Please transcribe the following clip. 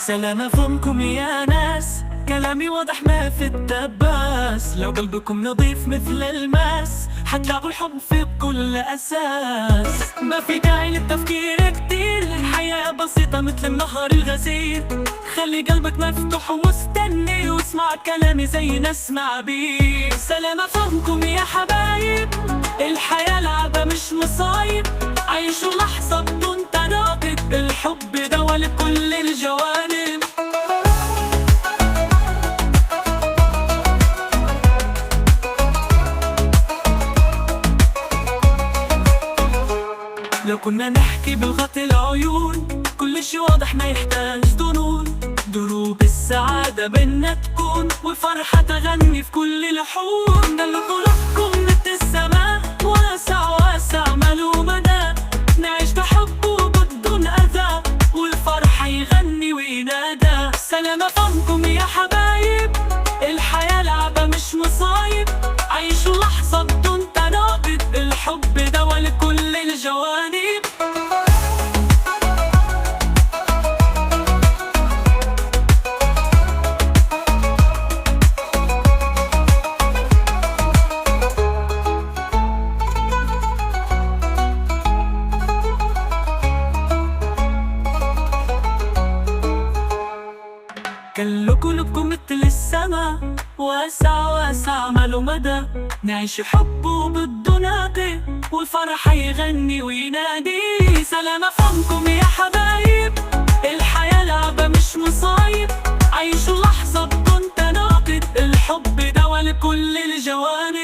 سلام فمكم يا ناس، كلامي واضح ما في التباس. لو قلبكم نظيف مثل الماس حتلاقوا الحب في بكل أساس. ما في داعي للتفكير كتير، الحياة بسيطة مثل النهر الغزير. خلي قلبك مفتوح ومستني واسمع كلامي زي نسمع بيه. سلام فمكم يا حبايب، الحياة لعبة مش مصايب. عيشوا لحظة بدون تناقض، الحب دوا لكل الجوانب. لو كنا نحكي بلغة العيون كل شي واضح ما يحتاج ظنون. دروب السعادة بينا تكون وفرحة تغني في كل الحون. ده اللي قلوبكم مثل السماء، واسع واسع ملو مدى. نعيش بحب وبدون أذى والفرحة يغني وينادى. سلام فمكم يا حبايب، الحياة لعبة مش مصايب. عيشوا لحظة بدون تناقض، الحب دوا لكل الجوانب. كل قلوبكم مثل السما، واسع واسع ماله مدى. نعيش حب بدون عقل والفرح يغني وينادي. سلام فمكم يا حبايب، الحياة لعبة مش مصايب. عيشوا لحظة بدون تناقض، الحب دوا لكل الجوانب.